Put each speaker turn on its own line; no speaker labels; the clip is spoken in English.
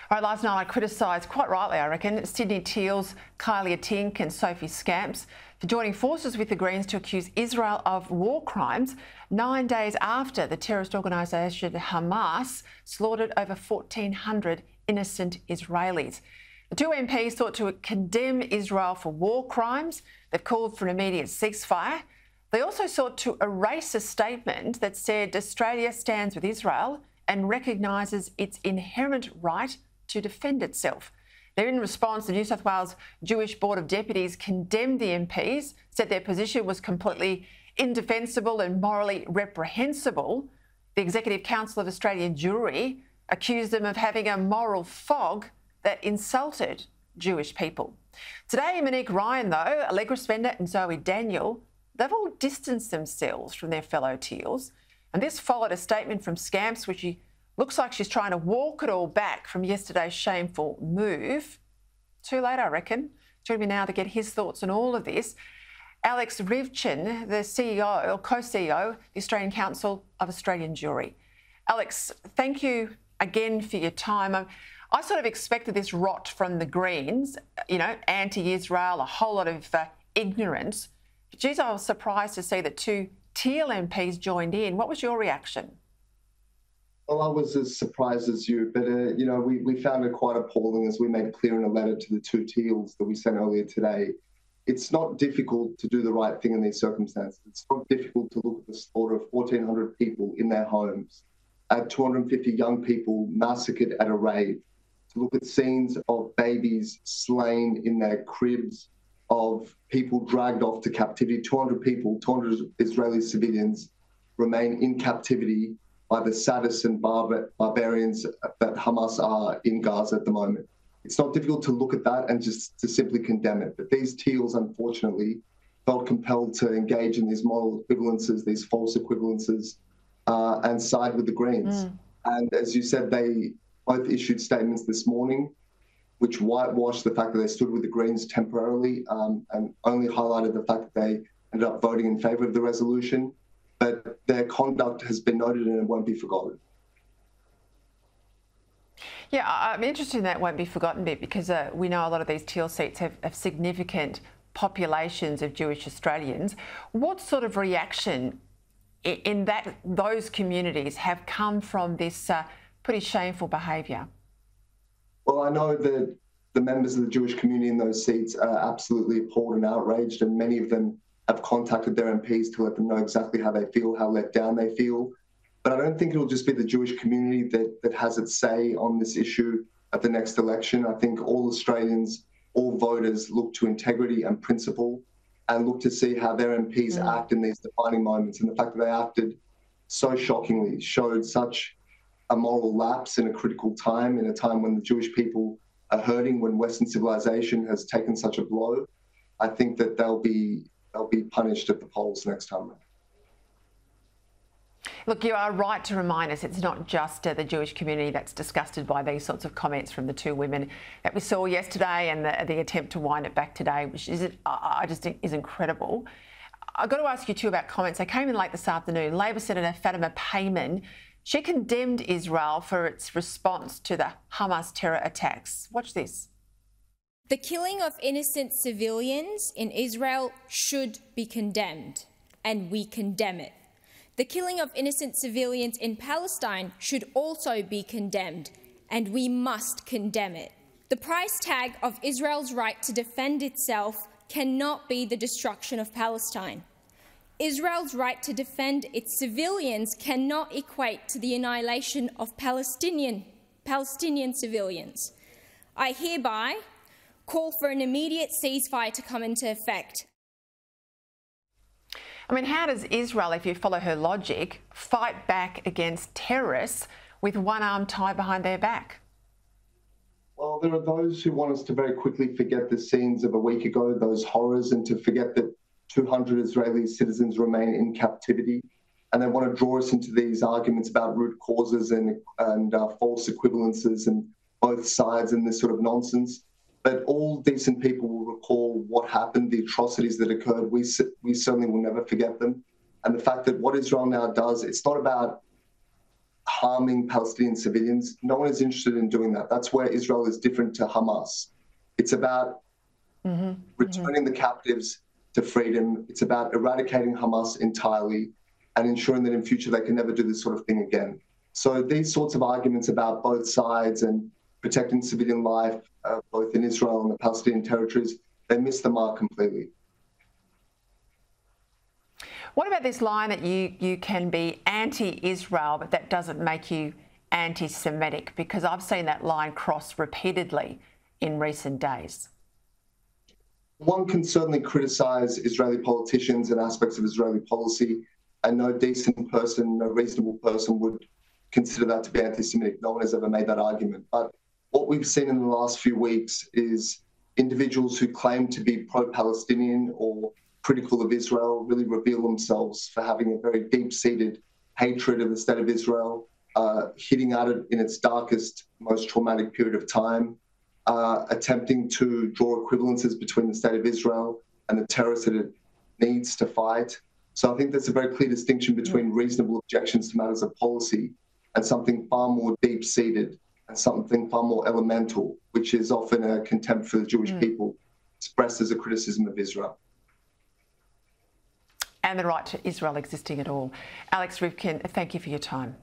All right, last night I criticised, quite rightly I reckon, Sydney Teals, Kylea, Tink and Sophie Scamps for joining forces with the Greens to accuse Israel of war crimes 9 days after the terrorist organisation Hamas slaughtered over 1,400 innocent Israelis. The two MPs sought to condemn Israel for war crimes. They've called for an immediate ceasefire. They also sought to erase a statement that said Australia stands with Israel and recognises its inherent right to defend itself. They're in response, the New South Wales Jewish Board of Deputies condemned the MPs, said their position was completely indefensible and morally reprehensible. The Executive Council of Australian Jewry accused them of having a moral fog that insulted Jewish people. Today, Monique Ryan, though, Allegra Spender and Zoe Daniel, they've all distanced themselves from their fellow Teals. And this followed a statement from Scamps, which looks like she's trying to walk it all back from yesterday's shameful move. Too late, I reckon. Joining me now to get his thoughts on all of this, Alex Ryvchin, the CEO or co-CEO, the Australian Council of Australian Jewry. Alex, thank you again for your time. I sort of expected this rot from the Greens, you know, anti-Israel, a whole lot of ignorance. But geez, I was surprised to see that two Teal MPs joined in. What was your reaction?
Well, I was as surprised as you, but, you know, we found it quite appalling, as we made clear in a letter to the two Teals that we sent earlier today. It's not difficult to do the right thing in these circumstances. It's not difficult to look at the slaughter of 1,400 people in their homes, at 250 young people massacred at a rave, to look at scenes of babies slain in their cribs, of people dragged off to captivity. 200 people, 200 Israeli civilians remain in captivity by the sadists and barbarians that Hamas are in Gaza at the moment. It's not difficult to look at that and just to simply condemn it. But these Teals, unfortunately, felt compelled to engage in these moral equivalences, these false equivalences, and side with the Greens. And as you said, they both issued statements this morning which whitewashed the fact that they stood with the Greens temporarily, and only highlighted the fact that they ended up voting in favour of the resolution. But their conduct has been noted and it won't be forgotten.
Yeah, I'm interested in that won't be forgotten bit, because we know a lot of these Teal seats have significant populations of Jewish Australians. What sort of reaction in those communities have come from this pretty shameful behaviour?
Well, I know that the members of the Jewish community in those seats are absolutely appalled and outraged, and many of them have contacted their MPs to let them know exactly how they feel, how let down they feel. But I don't think it'll just be the Jewish community that has its say on this issue at the next election. I think all Australians, all voters look to integrity and principle and look to see how their MPs act in these defining moments. And the fact that they acted so shockingly showed such a moral lapse in a critical time, in a time when the Jewish people are hurting, when Western civilization has taken such a blow. I think that they'll be punished at the polls next time.
Look, you are right to remind us it's not just the Jewish community that's disgusted by these sorts of comments from the two women that we saw yesterday, and the attempt to wind it back today, which I just think is incredible. I've got to ask you too about comments. They came in late this afternoon. Labor Senator Fatima Payman, she condemned Israel for its response to the Hamas terror attacks. Watch this.
The killing of innocent civilians in Israel should be condemned, and we condemn it. The killing of innocent civilians in Palestine should also be condemned, and we must condemn it. The price tag of Israel's right to defend itself cannot be the destruction of Palestine. Israel's right to defend its civilians cannot equate to the annihilation of Palestinian civilians. I hereby call for an immediate ceasefire to come into effect.
I mean, how does Israel, if you follow her logic, fight back against terrorists with one arm tied behind their back?
Well, there are those who want us to very quickly forget the scenes of a week ago, those horrors, and to forget that 200 Israeli citizens remain in captivity. And they want to draw us into these arguments about root causes and false equivalences and both sides and this sort of nonsense. But all decent people will recall what happened, the atrocities that occurred. We certainly will never forget them. And the fact that what Israel now does, it's not about harming Palestinian civilians. No one is interested in doing that. That's where Israel is different to Hamas. It's about returning the captives to freedom. It's about eradicating Hamas entirely and ensuring that in future they can never do this sort of thing again. So these sorts of arguments about both sides and protecting civilian life, both in Israel and the Palestinian territories, they miss the mark completely.
What about this line that you can be anti-Israel, but that doesn't make you anti-Semitic? Because I've seen that line crossed repeatedly in recent days.
One can certainly criticise Israeli politicians and aspects of Israeli policy, and no decent person, no reasonable person would consider that to be anti-Semitic. No one has ever made that argument. But what we've seen in the last few weeks is individuals who claim to be pro-Palestinian or critical of Israel really reveal themselves for having a very deep-seated hatred of the state of Israel, hitting at it in its darkest, most traumatic period of time, attempting to draw equivalences between the state of Israel and the terrorists that it needs to fight. So I think there's a very clear distinction between reasonable objections to matters of policy and something far more deep-seated and something far more elemental, which is often a contempt for the Jewish people expressed as a criticism of Israel.
And the right to Israel existing at all. Alex Ryvchin, thank you for your time.